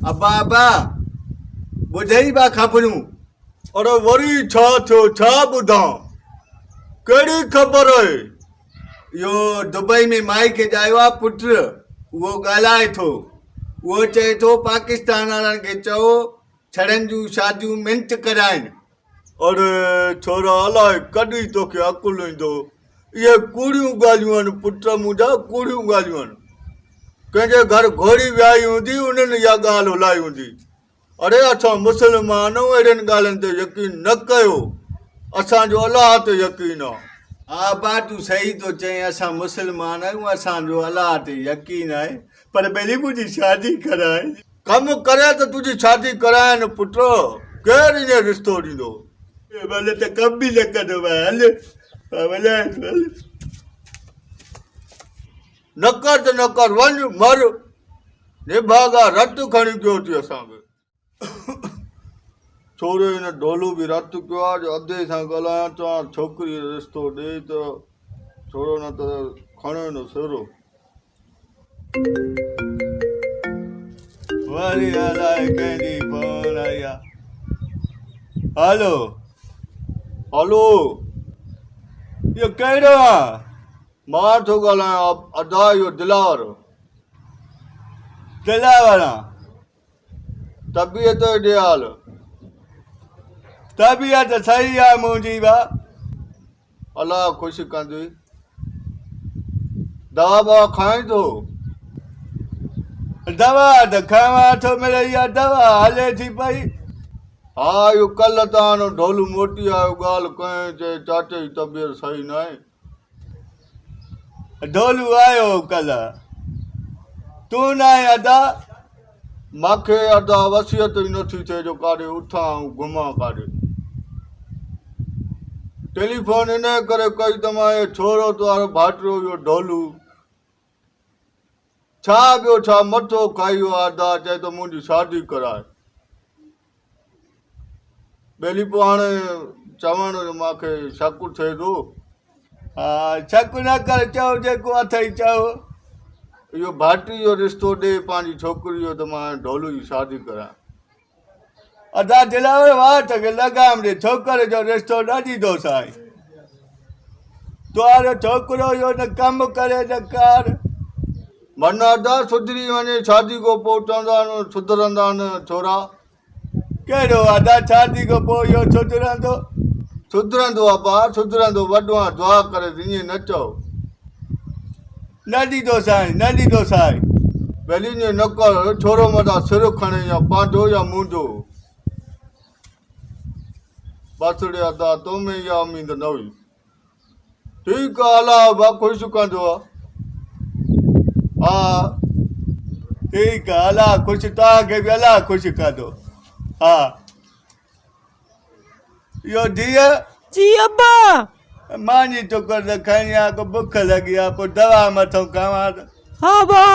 Abba, budhai ba khapnu. और वरी छा थियो छा ॿुधां कहिड़ी ख़बर आहे यो दुबई में माई खे ॼायो आहे पुट उहो ॻाल्हाए थो उहो चए थो पाकिस्तान वारनि खे चओ छड़नि जूं शादियूं मिंट कराइनि अरे छोरा अलाए कॾहिं तोखे अकुलु ईंदो इहे कूड़ियूं ॻाल्हियूं आहिनि पुट मुंहिंजा कूड़ियूं ॻाल्हियूं आहिनि कंहिंजे घर घोड़ी विहाई हूंदी उन्हनि इहा ॻाल्हि हुलाई हूंदी अरे असां मुस्लमान अहिड़नि ॻाल्हियुनि ते यकीन न कयो असांजो अलाह ते यकीन आहे हा बा तूं सही थो चईं असां मुस्लमान आहियूं असांजो अलाह ते यकीन आहे पर पहिरीं मुंहिंजी शादी कराए कमु करे त तुंहिंजी शादी कराए न पुट केरु ईअं रिश्तो ॾींदो भले त कमु बि न कंदो हल न कर त न कर वञ मर निभागा रत खणी कयो थी असांखे छोरे हिन ढोलू बि रत कयो आहे जो अधे सां ॻाल्हायां चवां छोकिरी रिश्तो ॾे त छोरो न त खणे न सिरो वरी अलाए कंहिंजी फोन आई आहे हलो हलो इहो कहिड़ो आहे मां थो ॻाल्हायां अदा इहो दिलावर आहे तबियत ॾे हाल तबियत सही आहे मुंहिंजी बा अलाह ख़ुशि कंदी दवा खाई थो दवा त खावां थो मिले इहा दवा हले थी पई हा इहो कल्ह त हाणे ढोलू मोटी आयो ॻाल्हि कयईं चए चाचे जी तबियत सही न आहे ढोलू आयो कल्ह तूं न आहे अदा मूंखे अदा वसियत ई नथी थिए जो काॾे उथां ऐं घुमां काॾे टेलीफोन इन करे कई त मां छोरो तुंहिंजो भाटियो इहो ढोलू छा ॿियो छा मथो खाई वियो आहे अदा चए त मुंहिंजी शादी कराए ॿेली पोइ हाणे चवण जो मूंखे शक थिए थो हा शक न कर चओ जेको अथई चओ इहो भाटी जो रिश्तो ॾे पंहिंजी छोकिरी जो त मां ढोलू जी शादी करां अदा दिलावर वाट खे लॻाम ॾे छोकिरे जो रिश्तो न ॾींदो साईं तुंहिंजो छोकिरो इहो न कमु करे न कर मन अदा सुधरी वञे शादी खां पोइ चवंदा आहिनि सुधरंदा न छोरा कहिड़ो अदा शादी खां पोइ इहो सुधरंदो आहे पा सुधरंदो वॾो आहे दुआ करे ईअं न चओ न ॾींदो साईं न ॾींदो साईं भली ईअं न कर छोरो मथां सिर खणे या पंहिंजो या मुंहिंजो बसड़े अदा तो में इहा उमेद न हुई ठीकु आहे अलाह बा ख़ुशि कंदो आहे हा ठीकु आहे अलाह ख़ुशि तव्हांखे बि अलाह ख़ुशि कंदो हा इहो धीअ जी अब्बा मानी टुकर त खणी आहे को बुख लॻी आहे पोइ दवा मथां खावां हा बा